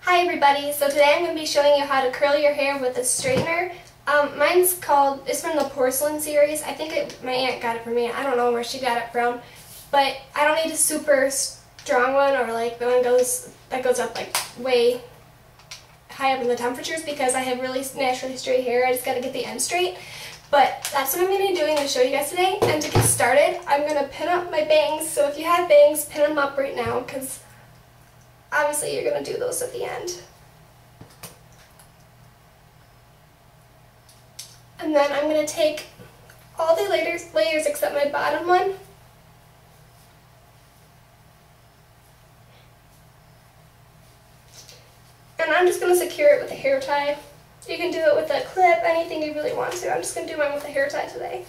Hi everybody, so today I'm going to be showing you how to curl your hair with a straightener. It's from the Porcelain series. I think my aunt got it for me. I don't know where she got it from, but I don't need a super strong one or like the one that goes up like way high up in the temperatures because I have really naturally straight hair. I just got to get the end straight. But that's what I'm going to be doing to show you guys today. And to get started, I'm going to pin up my bangs. So if you have bangs, pin them up right now because obviously you're going to do those at the end. And then I'm going to take all the layers except my bottom one. And I'm just going to secure it with a hair tie. You can do it with a clip, anything you really want to. I'm just going to do mine with a hair tie today.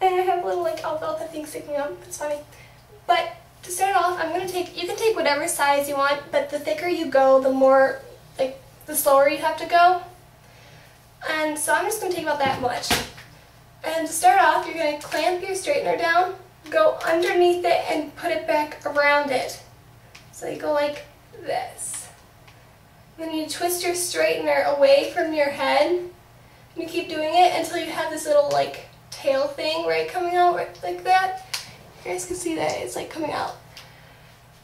And I have little like alfalfa things sticking up. It's funny. But to start off, you can take whatever size you want, but the thicker you go, the slower you have to go. And so I'm just going to take about that much. And to start off, you're going to clamp your straightener down, go underneath it, and put it back around it. So you go like this. Then you twist your straightener away from your head. And you keep doing it until you have this little like tail thing right coming out right like that. You guys can see that it's like coming out.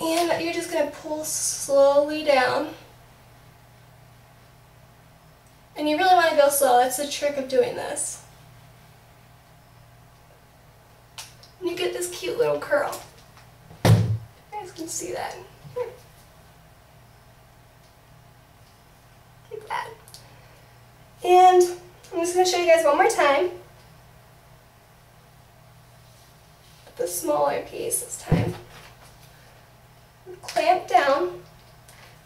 And you're just going to pull slowly down. And you really want to go slow. That's the trick of doing this. And you get this cute little curl. You guys can see that. Like that. And I'm just going to show you guys one more time. The smaller piece this time. Clamp down,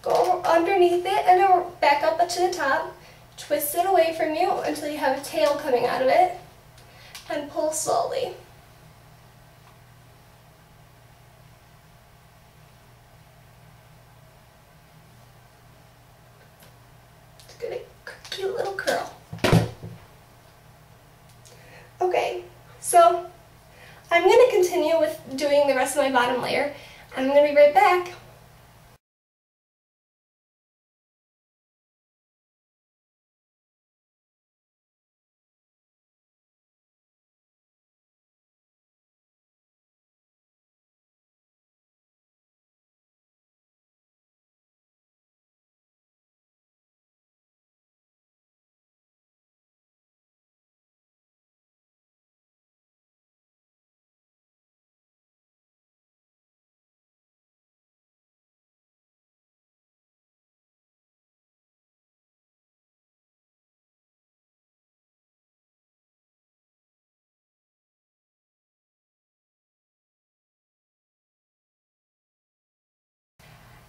go underneath it and back up to the top, twist it away from you until you have a tail coming out of it, and pull slowly. It's a cute little curl. Okay, so I'm going to continue with doing the rest of my bottom layer. I'm going to be right back.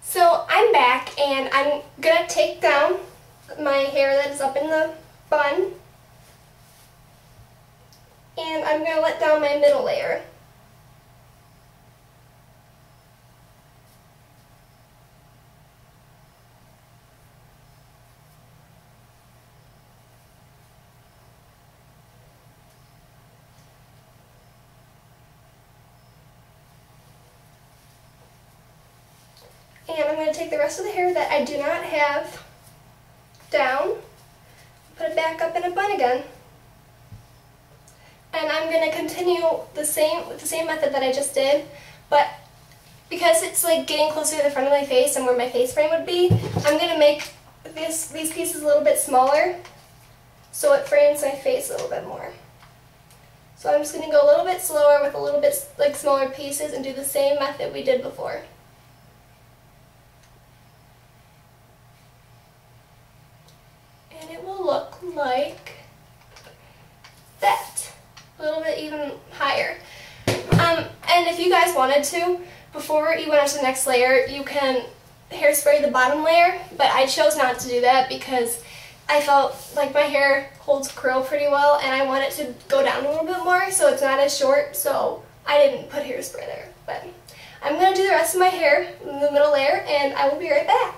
So I'm back and I'm going to take down my hair that is up in the bun and I'm going to let down my middle layer. And I'm going to take the rest of the hair that I do not have down, put it back up in a bun again. And I'm going to continue with the same method that I just did, but because it's like getting closer to the front of my face and where my face frame would be, I'm going to make these pieces a little bit smaller so it frames my face a little bit more. So I'm just going to go a little bit slower with a little bit like smaller pieces and do the same method we did before. And it will look like that, a little bit even higher. And if you guys wanted to, before you went on to the next layer, you can hairspray the bottom layer, but I chose not to do that because I felt like my hair holds curl pretty well and I want it to go down a little bit more so it's not as short, so I didn't put hairspray there. But I'm going to do the rest of my hair in the middle layer and I will be right back.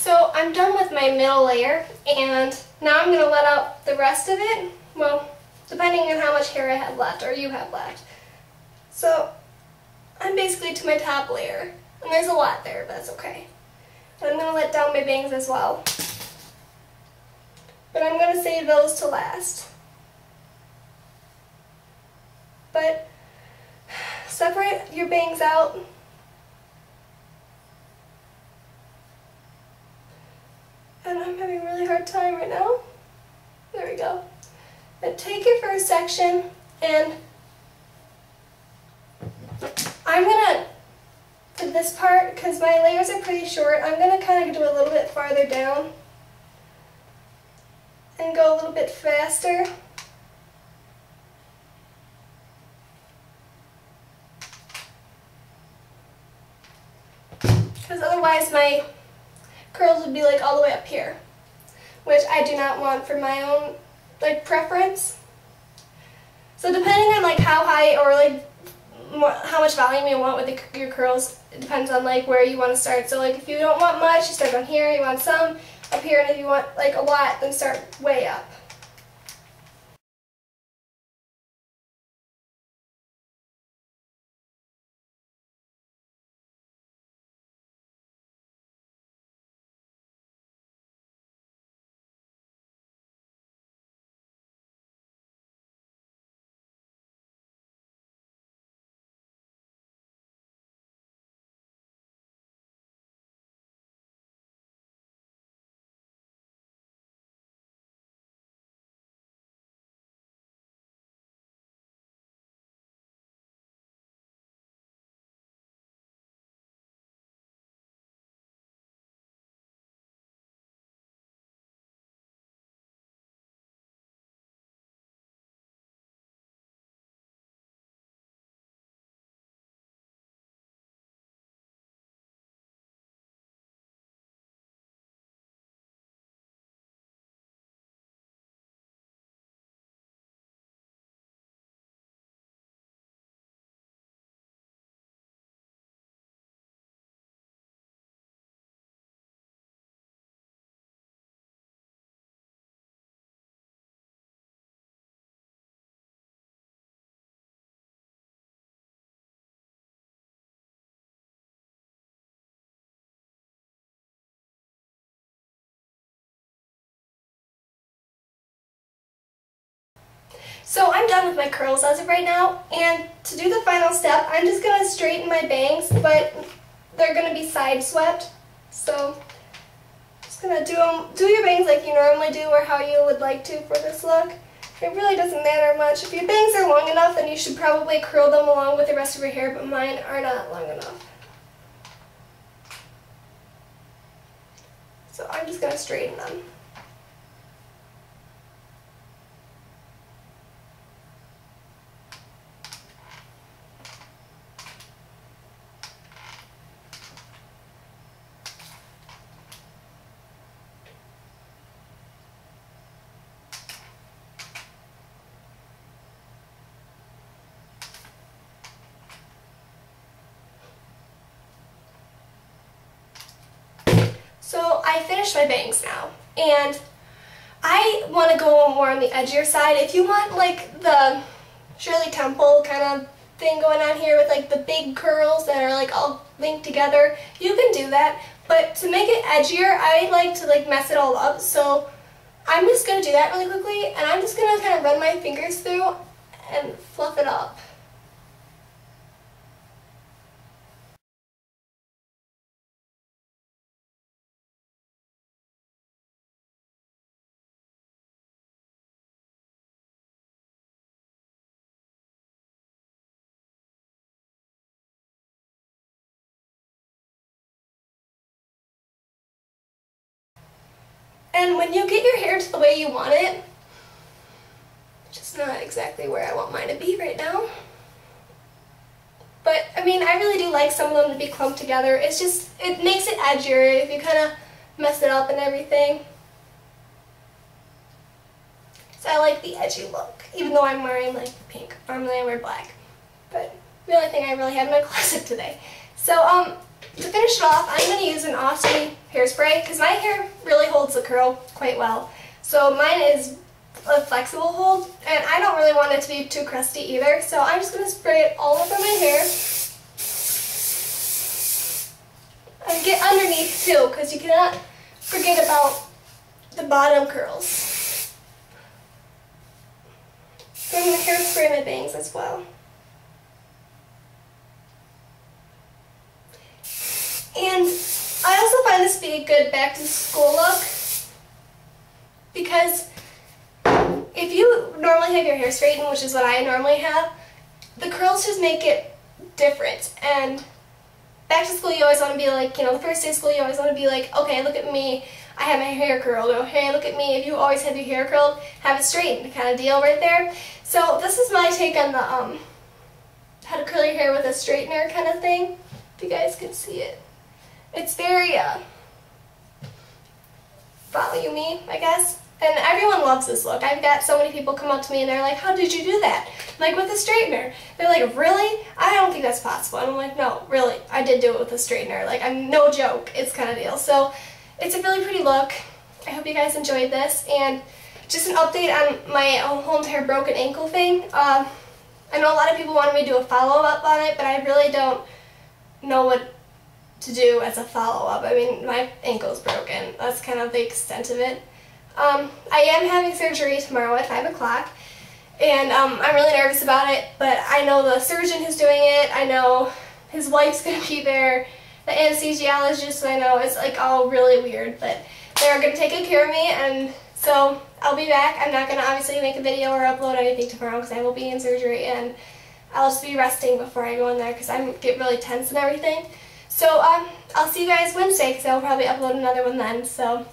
So I'm done with my middle layer, and now I'm going to let out the rest of it, well, depending on how much hair I have left, or you have left. So I'm basically to my top layer, and there's a lot there, but that's okay. And I'm going to let down my bangs as well. But I'm going to save those to last. But separate your bangs out. And I'm having a really hard time right now. There we go. And take your first section, and I'm going to, for this part, because my layers are pretty short, I'm going to kind of do a little bit farther down and go a little bit faster. Because otherwise my curls would be like all the way up here, which I do not want for my own like preference. So depending on like how high or like how much volume you want with your curls, it depends on like where you want to start. So like if you don't want much, you start down here, you want some up here, and if you want like a lot, then start way up. So I'm done with my curls as of right now, and to do the final step, I'm just going to straighten my bangs, but they're going to be side swept. So just going to do your bangs like you normally do or how you would like to for this look. It really doesn't matter much. If your bangs are long enough, then you should probably curl them along with the rest of your hair, but mine are not long enough. So I'm just going to straighten them. So I finished my bangs now, and I want to go more on the edgier side. If you want like the Shirley Temple kind of thing going on here with like the big curls that are like all linked together, you can do that. But to make it edgier, I like to like mess it all up. So I'm just going to do that really quickly, and I'm just going to kind of run my fingers through and fluff it up. And when you get your hair to the way you want it, just not exactly where I want mine to be right now. But, I mean, I really do like some of them to be clumped together. It's just, it makes it edgier if you kind of mess it up and everything. So I like the edgy look, even though I'm wearing like pink. Normally I wear black. But the only thing I really have in my closet today. So, To finish it off, I'm going to use an Aussie hairspray because my hair really holds the curl quite well. So mine is a flexible hold, and I don't really want it to be too crusty either. So I'm just going to spray it all over my hair. And get underneath too, because you cannot forget about the bottom curls. I'm going to hairspray my bangs as well. And I also find this to be a good back to school look, because if you normally have your hair straightened, which is what I normally have, the curls just make it different. And back to school, you always want to be like, you know, the first day of school, you always want to be like, okay, look at me, I have my hair curled. Or, hey, look at me, if you always have your hair curled, have it straightened, kind of deal right there. So this is my take on the how to curl your hair with a straightener kind of thing, if you guys can see it. It's very, follow you me, I guess. And everyone loves this look. I've got so many people come up to me and they're like, how did you do that? Like, with a straightener. They're like, really? I don't think that's possible. And I'm like, no, really, I did do it with a straightener. Like, I'm no joke. It's kind of deal. So it's a really pretty look. I hope you guys enjoyed this. And just an update on my whole entire broken ankle thing. I know a lot of people wanted me to do a follow-up on it, but I really don't know what to do as a follow-up. I mean, my ankle's broken. That's kind of the extent of it. I am having surgery tomorrow at 5 o'clock, and I'm really nervous about it, but I know the surgeon who's doing it, I know his wife's going to be there, the anesthesiologist, I know it's like all really weird, but they're going to take good care of me, and so I'll be back. I'm not going to obviously make a video or upload anything tomorrow because I will be in surgery, and I'll just be resting before I go in there because I get really tense and everything. So I'll see you guys Wednesday because I'll probably upload another one then, so